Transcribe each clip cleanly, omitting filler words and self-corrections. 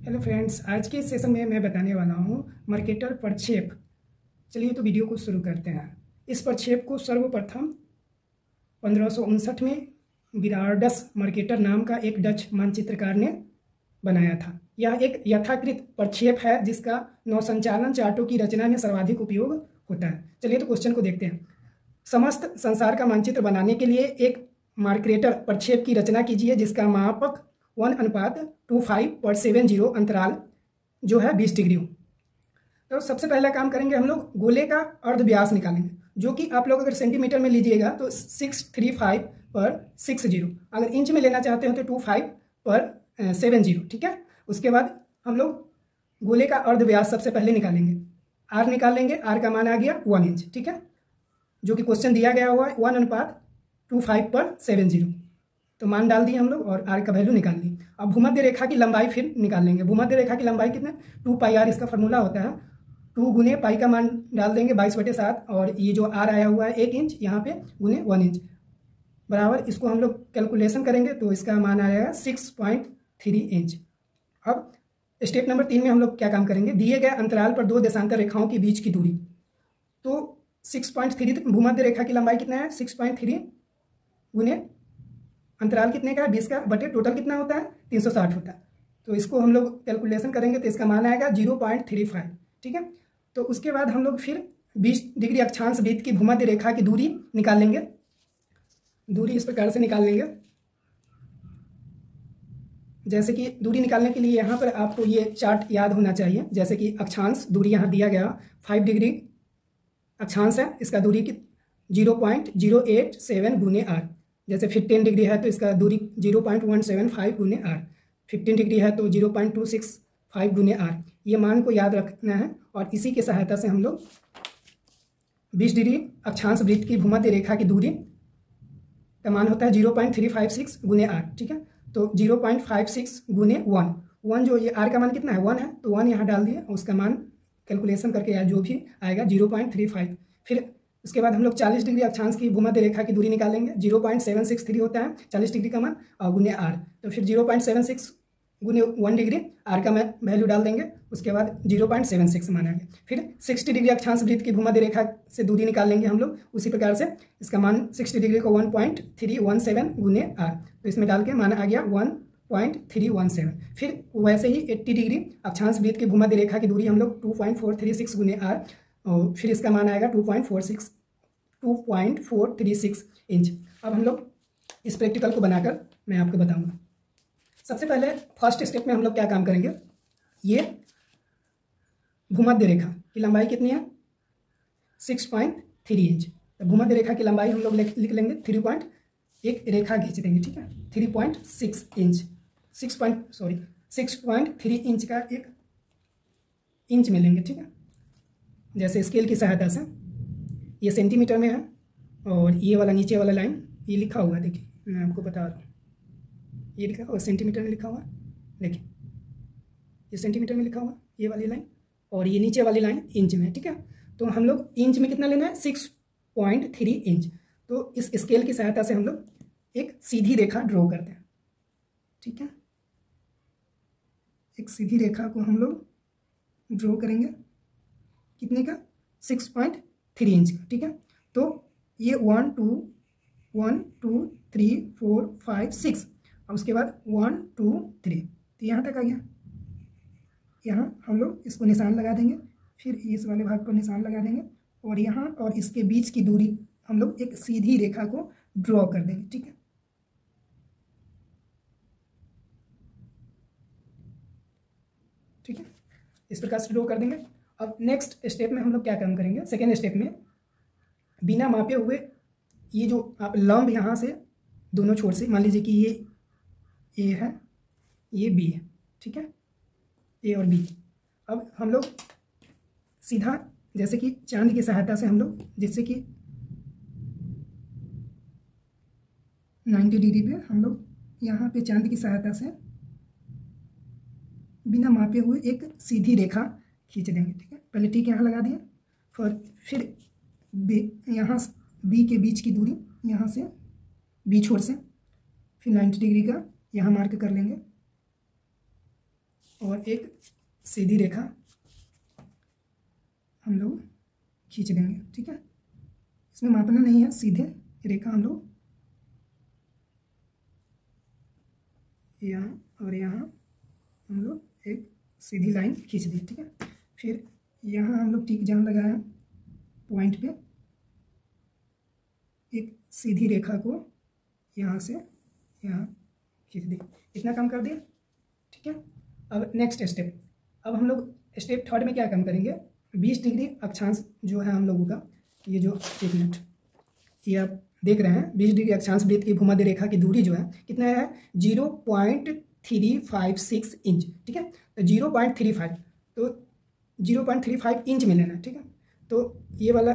Hello friends, आज के session में मैं बताने वाला हूँ मर्केटर प्रक्षेप। चलिए तो वीडियो को शुरू करते हैं। इस प्रक्षेप को सर्वप्रथम 1559 में गिरार्डस मर्केटर नाम का एक डच मानचित्रकार ने बनाया था। यह एक यथाकृत प्रक्षेप है जिसका नौसंचालन चार्टों की रचना में सर्वाधिक उपयोग होता है। चलिए तो क्वेश्चन को देखते हैं। समस्त संसार का मानचित्र बनाने के लिए एक मर्केटर प्रक्षेप की रचना कीजिए जिसका मापक 1:25/70 अंतराल जो है 20 डिग्री हो। तो सबसे पहला काम करेंगे हम लोग गोले का अर्ध व्यास निकालेंगे, जो कि आप लोग अगर सेंटीमीटर में लीजिएगा तो 635/60, अगर इंच में लेना चाहते हो तो 25/70। ठीक है। उसके बाद हम लोग गोले का अर्ध व्यास सबसे पहले निकालेंगे, आर निकाल लेंगे। आर का मान आ गया 1 इंच। ठीक है, जो कि क्वेश्चन दिया गया हुआ है 1:25/70। तो मान डाल दिए हम लोग और आर का वैल्यू निकाल ली। अब भूमध्य रेखा की लंबाई फिर निकाल लेंगे। भूमध्य रेखा की लंबाई कितना, 2πr इसका फॉर्मूला होता है। 2 गुने पाई का मान डाल देंगे 22/7, और ये जो आर आया हुआ है 1 इंच, यहाँ पे गुने 1 इंच बराबर। इसको हम लोग कैलकुलेशन करेंगे तो इसका मान आएगा 6.3 इंच। अब स्टेप नंबर 3 में हम लोग क्या काम करेंगे, दिए गए अंतराल पर 2 देशांतर रेखाओं के बीच की दूरी। तो 6.3 भूमध्य रेखा की लंबाई कितना है, 6.3 गुने अंतराल कितने का है, 20 का, बटे टोटल कितना होता है 360 होता है। तो इसको हम लोग कैलकुलेशन करेंगे तो इसका मान आएगा 0.35। ठीक है। तो उसके बाद हम लोग फिर 20 डिग्री अक्षांश वृत्त की भूमध्य रेखा की दूरी निकाल लेंगे। दूरी इस प्रकार से निकाल लेंगे, जैसे कि दूरी निकालने के लिए यहाँ पर आपको ये चार्ट याद होना चाहिए। जैसे कि अक्षांश दूरी यहाँ दिया गया 5 डिग्री अक्षांश है, इसका दूरी की 0.087 गुने आर। जैसे 15 डिग्री है तो इसका दूरी 0.175 गुने आर। 15 डिग्री है तो 0.265 गुने आर। ये मान को याद रखना है और इसी की सहायता से हम लोग 20 डिग्री अक्षांश वृत्त की भूमध्य रेखा की दूरी का मान होता है 0.356 गुने आर। ठीक है। तो 0.56 गुने 1 जो ये आर का मान कितना है 1 है, तो 1 यहाँ डाल दिए, उसका मान कैलकुलेशन करके जो भी आएगा 0.35। फिर उसके बाद हम लोग 40 डिग्री अक्षांश की भूमध्य रेखा की दूरी निकालेंगे। 0.763 होता है 40 डिग्री का मान, और गुने आर। तो फिर 0.76 गुने 1 डिग्री आर का वैल्यू डाल देंगे, उसके बाद 0.76 मान आएगा। फिर 60 डिग्री अक्षांश वृत्त की भूमध्य रेखा से दूरी निकाल लेंगे हम लोग उसी प्रकार से। इसका मान 60 डिग्री को 1.317 गुने आर, तो इसमें डाल के मान आ गया 1.317। फिर वैसे ही 80 डिग्री अक्षांश वृत्त की भूमध्य रेखा की दूरी हम लोग 2.436 गुने आर, और फिर इसका मान आएगा 2.436 इंच। अब हम लोग इस प्रैक्टिकल को बनाकर मैं आपको बताऊंगा। सबसे पहले फर्स्ट स्टेप में हम लोग क्या काम करेंगे, ये भूमध्य रेखा की लंबाई कितनी है 6.3 इंच। तो भूमध्य रेखा की लंबाई हम लोग लिख लेंगे 3 एक रेखा खींच देंगे। ठीक है, 3.6 इंच 6.3 इंच का एक इंच में लेंगे। ठीक है, जैसे स्केल की सहायता से। ये सेंटीमीटर में है और ये वाला नीचे वाला लाइन ये लिखा हुआ है, देखिए मैं आपको बता रहा हूँ, ये लिखा हुआ सेंटीमीटर में लिखा हुआ है। देखिए ये सेंटीमीटर में लिखा हुआ ये वाली लाइन, और ये नीचे वाली लाइन इंच में। ठीक है, तो हम लोग इंच में कितना लेना है 6.3 इंच। तो इस स्केल की सहायता से हम लोग एक सीधी रेखा ड्रॉ करते हैं। ठीक है, एक सीधी रेखा को हम लोग ड्रॉ करेंगे, कितने का 6.3 इंच का। ठीक है, तो ये 1 2 3 4 5 6, और उसके बाद 1 2 3, तो यहाँ तक आ गया। यहाँ हम लोग इसको निशान लगा देंगे, फिर इस वाले भाग पर निशान लगा देंगे, और यहाँ और इसके बीच की दूरी हम लोग एक सीधी रेखा को ड्रॉ कर देंगे। ठीक है, ठीक है, इस प्रकार से ड्रॉ कर देंगे। अब नेक्स्ट स्टेप में हम लोग क्या काम करेंगे, सेकेंड स्टेप में बिना मापे हुए ये जो आप लंब यहाँ से दोनों छोर से, मान लीजिए कि ये ए है ये बी है। ठीक है, ए और बी। अब हम लोग सीधा जैसे कि चांद की सहायता से हम लोग, जिससे कि 90 डिग्री पे हम लोग यहाँ पे चांद की सहायता से बिना मापे हुए एक सीधी रेखा खींच देंगे। ठीक है, पहले टिक यहाँ लगा दिया, फिर यहाँ बी के बीच की दूरी यहाँ से बी छोर से, फिर 90 डिग्री का यहाँ मार्क कर लेंगे, और एक सीधी रेखा हम लोग खींच देंगे। ठीक है, इसमें मापना नहीं है, सीधे रेखा हम लोग यहाँ और यहाँ हम लोग एक सीधी लाइन खींच दी। ठीक है, फिर यहाँ हम लोग टिक जहाँ लगाया पॉइंट पे एक सीधी रेखा को यहाँ से यहाँ खींच दी। इतना काम कर दिया। ठीक है, अब नेक्स्ट स्टेप, अब हम लोग स्टेप थर्ड में क्या काम करेंगे, 20 डिग्री अक्षांश जो है हम लोगों का, ये जो एक मिनट ये आप देख रहे हैं 20 डिग्री अक्षांश वृत्त की भूमध्य रेखा की दूरी जो है कितना है 0.356 इंच। ठीक है, तो 0.35 तो 0.35 इंच में लेना। ठीक है, तो ये वाला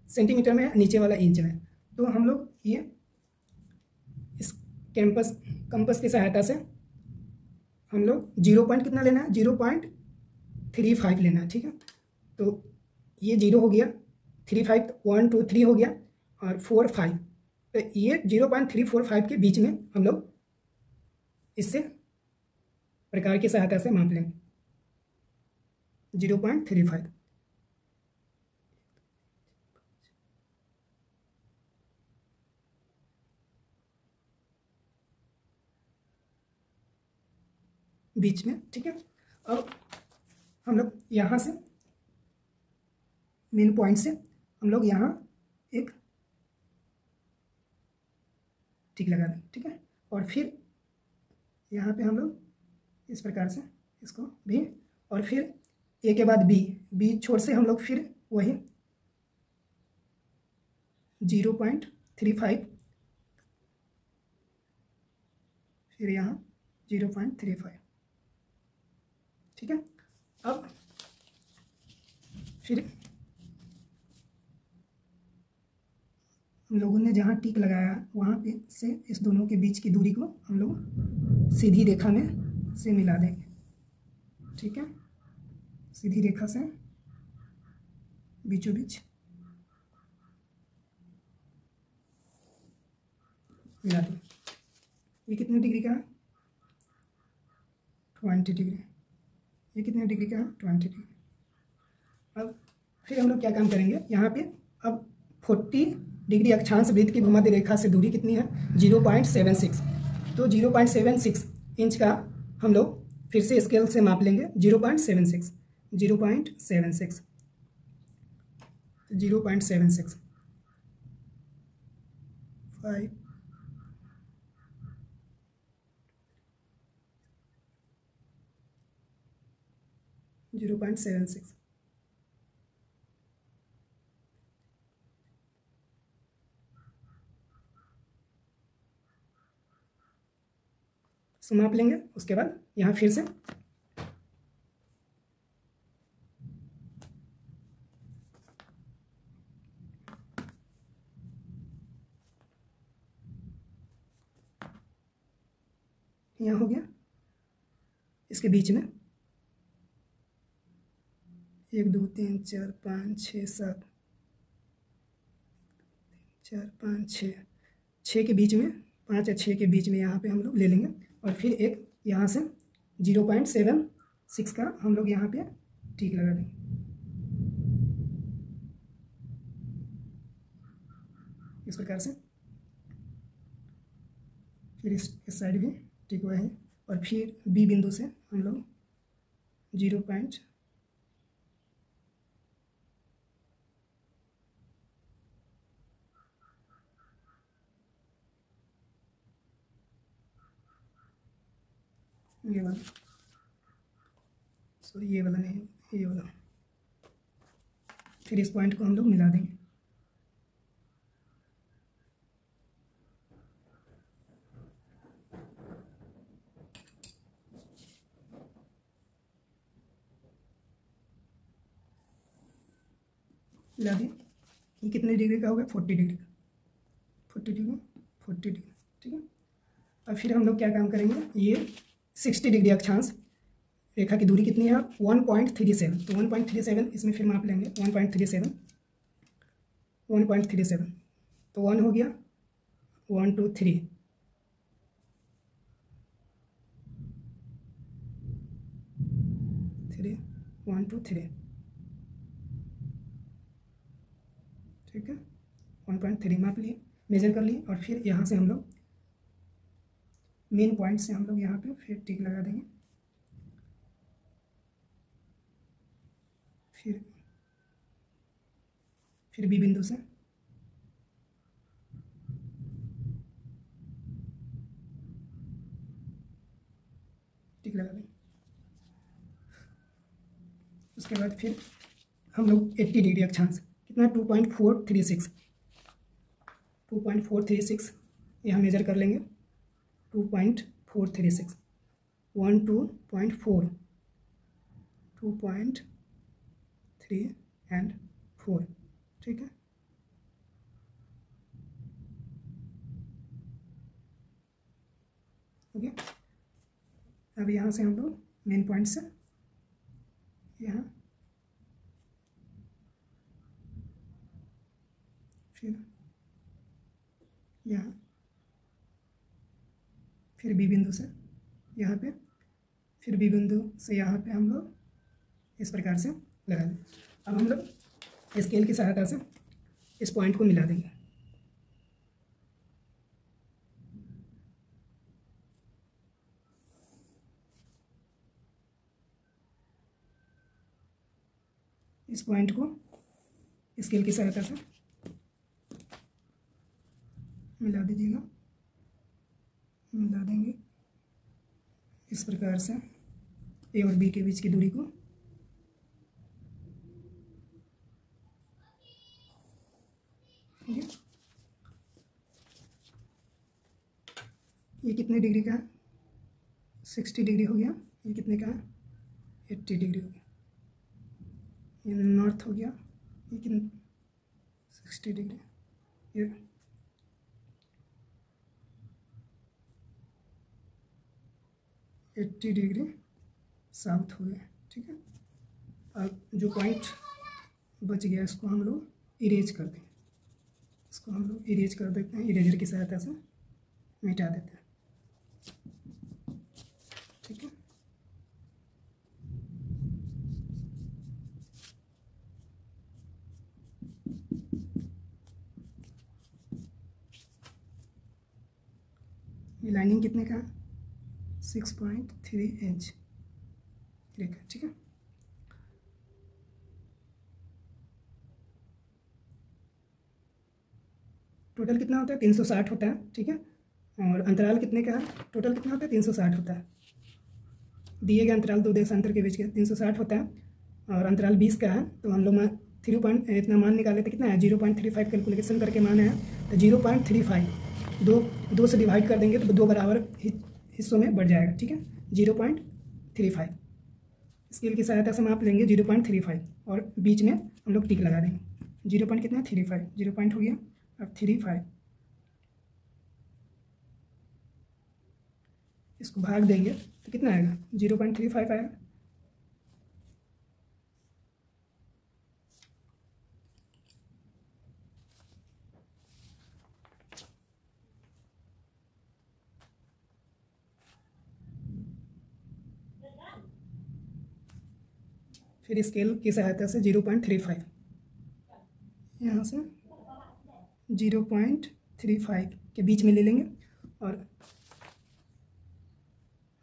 सेंटीमीटर में, नीचे वाला इंच में। तो हम लोग ये इस कंपास की सहायता से हम लोग 0 पॉइंट कितना लेना है 0.35 लेना है। ठीक है, तो ये 0 हो गया, 35 1 2 3 हो गया और 4 5, तो ये 0.345 के बीच में हम लोग इससे प्रकार की सहायता से माप लेंगे 0.35। बीच में। ठीक है, अब हम लोग यहाँ से मेन पॉइंट से हम लोग यहाँ एक टिक लगा दें। ठीक है, और फिर यहाँ पे हम लोग इस प्रकार से इसको भी, और फिर ए के बाद बी छोर से हम लोग फिर वही 0.35, फिर यहाँ 0.35। ठीक है, अब फिर हम लोगों ने जहाँ टिक लगाया वहाँ पे से इस दोनों के बीच की दूरी को हम लोग सीधी रेखा में से मिला देंगे। ठीक है, सीधी रेखा से बीचों बीच मिला देंगे। ये कितने डिग्री का है 20 डिग्री। ये कितने डिग्री का है 20 डिग्री। अब फिर हम लोग क्या काम करेंगे, यहाँ पे अब 40 डिग्री अक्षांश वृत्त की भूमध्य रेखा से दूरी कितनी है 0.76, तो 0.76 इंच का हम लोग फिर से स्केल से माप लेंगे 0.76 0.76 5 0.76। माप लेंगे, उसके बाद यहाँ फिर से यहाँ हो गया, इसके बीच में 1 2 3 4 5 6 7 4 5 6 के बीच में, 5 या 6 के बीच में यहाँ पे हम लोग ले लेंगे, और फिर एक यहाँ से 0.76 का हम लोग यहाँ पे टिक लगा देंगे। इस प्रकार से फिर इस साइड भी टिक हुआ है, और फिर बी बिंदु से हम लोग 0. ये वाला, सॉरी ये वाला नहीं, ये वाला, फिर इस पॉइंट को हम लोग मिला देंगे। मिला दिए, ये कितने डिग्री का होगा 40 डिग्री, 40 डिग्री 40 डिग्री। ठीक है, अब फिर हम लोग क्या काम करेंगे, ये 60 डिग्री अक्षांश रेखा की दूरी कितनी है 1.37, तो 1.37 इसमें फिर माप लेंगे 1.37 तो 1 हो गया 1 2 3, 3, 1 2 3, ठीक है। 1.3 माप लिए, मेजर कर लिए, और फिर यहाँ से हम लोग मेन पॉइंट से हम लोग यहाँ पे फिर टिक लगा देंगे। फिर बी बिंदु से टिक लगा देंगे। उसके बाद फिर हम लोग 80 डिग्री अक्षांश कितना 2.436 यहाँ मेजर कर लेंगे। 2.436 1 2.4 2.3 एंड 4, ठीक है। ओके, अब यहाँ से हम लोग मेन पॉइंट से यहाँ फिर यहाँ फिर बी बिंदु से यहाँ पे, फिर बी बिंदु से यहाँ पे हम लोग इस प्रकार से लगा दें। अब हम लोग स्केल की सहायता से इस पॉइंट को मिला देंगे। इस पॉइंट को स्केल की सहायता से मिला दीजिएगा, मिला देंगे इस प्रकार से ए और बी के बीच की दूरी को। ये कितने डिग्री का है? 60 डिग्री हो गया। ये कितने का है? 80 डिग्री हो गया। ये नॉर्थ हो गया। ये कितने 60 डिग्री, ये 80 डिग्री साउथ हो गया, ठीक है। अब जो पॉइंट बच गया इसको हम लोग इरेज कर देंगे। इसको हम लोग इरेज कर देते हैं, इरेजर की सहायता से मिटा देते हैं, ठीक है। ये लाइनिंग कितने का है? 6.3 इंच रेखा, ठीक है। टोटल कितना होता है? 360 होता है, ठीक है। और अंतराल कितने का है? टोटल कितना होता है? 360 होता है। दिए गए अंतराल दो देशांतर के बीच के 360 होता है, और अंतराल 20 का है। तो हम लोग 3 पॉइंट इतना मान निकाले थे, कितना है? 0.35 कैलकुलेशन करके मान है, तो 0.35 दो से डिवाइड कर देंगे तो 2 बराबर हिस्सों में बढ़ जाएगा, ठीक है। 0.35 स्केल की सहायता से माप लेंगे 0.35, और बीच में हम लोग टिक लगा देंगे। 0. कितना? 35, 0 पॉइंट हो गया। अब 35 इसको भाग देंगे तो कितना आएगा? 0.35 आएगा। फिर स्केल की सहायता से 0.35 यहाँ से 0.35 के बीच में ले लेंगे, और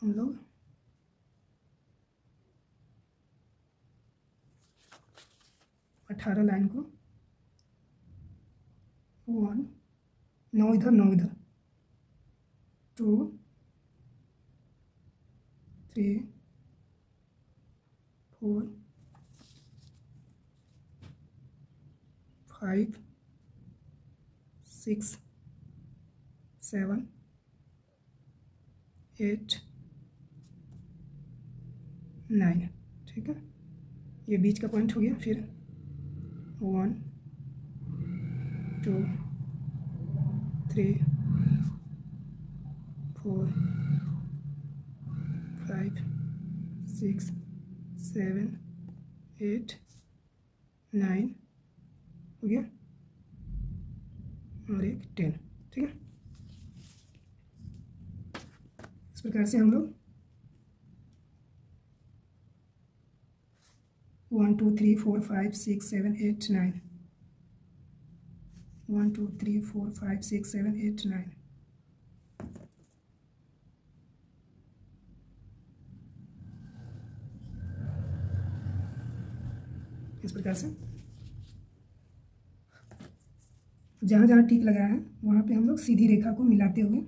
हम लोग अठारह लाइन को 1 9 इधर 9 इधर 2 3 4 5 6 7 8 9, ठीक है। ये बीच का पॉइंट हो गया। फिर 1 2 3 4 5 6 7 8 9 हो गया, और एक 10, ठीक है। इस प्रकार से हम लोग 1 2 3 4 5 6 7 8 9 1 2 3 4 5 6 7 8 9 इस प्रकार से जहाँ जहाँ टिक लगाया है वहाँ पे हम लोग सीधी रेखा को मिलाते हुए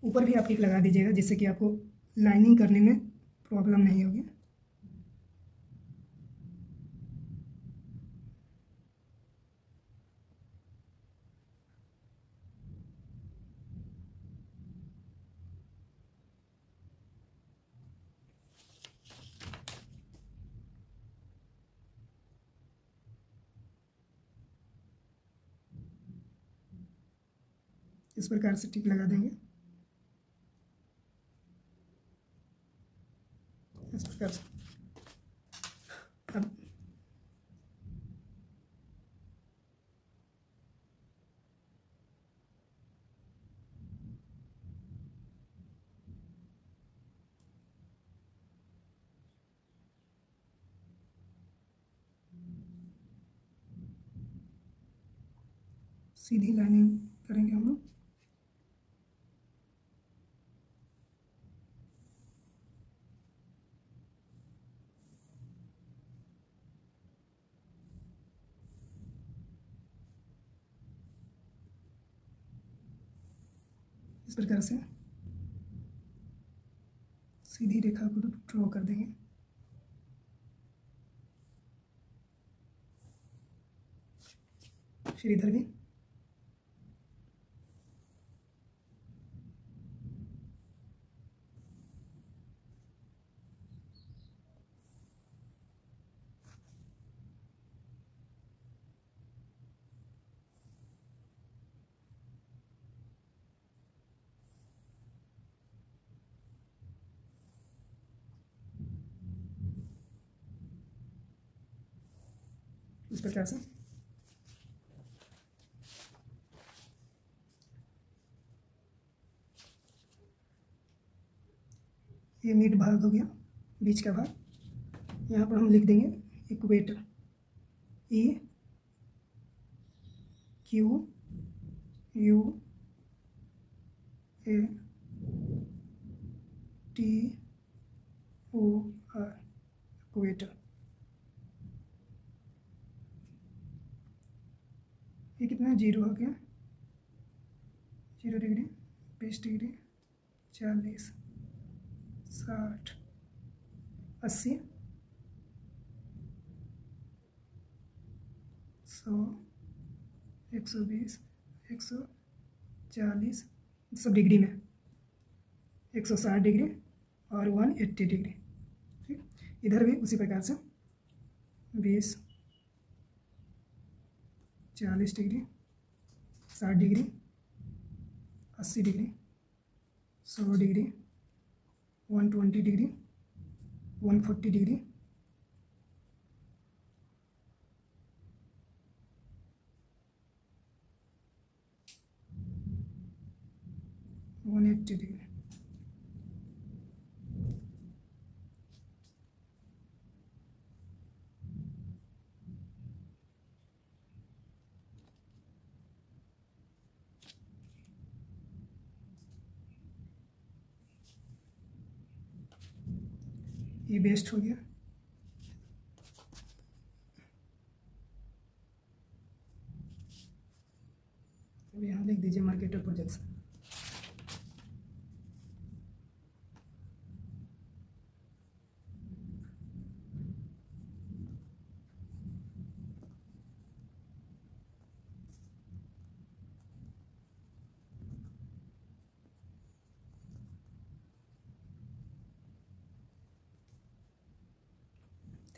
ऊपर भी आप टिक लगा दीजिएगा, जिससे कि आपको लाइनिंग करने में प्रॉब्लम नहीं होगी। इस प्रकार से टिक लगा देंगे। इस प्रकार से अब सीधी लाइनिंग करेंगे हम लोग। इस प्रकार से सीधी रेखा को ड्रॉ कर देंगे। फिर इधर भी इस प्रकार से ये मिड भाग हो गया, बीच का भाग। यहाँ पर हम लिख देंगे equator, E Q U A T O R, equator. ये कितना 0 हो गया, 0 डिग्री, 20 डिग्री, 40, 60, 80, 100, 120, 140, सब डिग्री में, 160 डिग्री और 180 डिग्री। ठीक, इधर भी उसी प्रकार से 20, 40 degree, 60 degree, 80 degree, 100 degree, 120 degree, 140 degree, 180 degree. ये बेस्ट हो गया। अब यहाँ लिख दीजिए मार्केटर प्रोजेक्शन।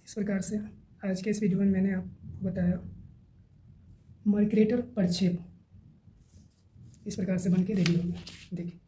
इस प्रकार से आज के इस वीडियो में मैंने आपको बताया मार्केटर प्रक्षेप इस प्रकार से बन के रेडी हो गया। देखिए।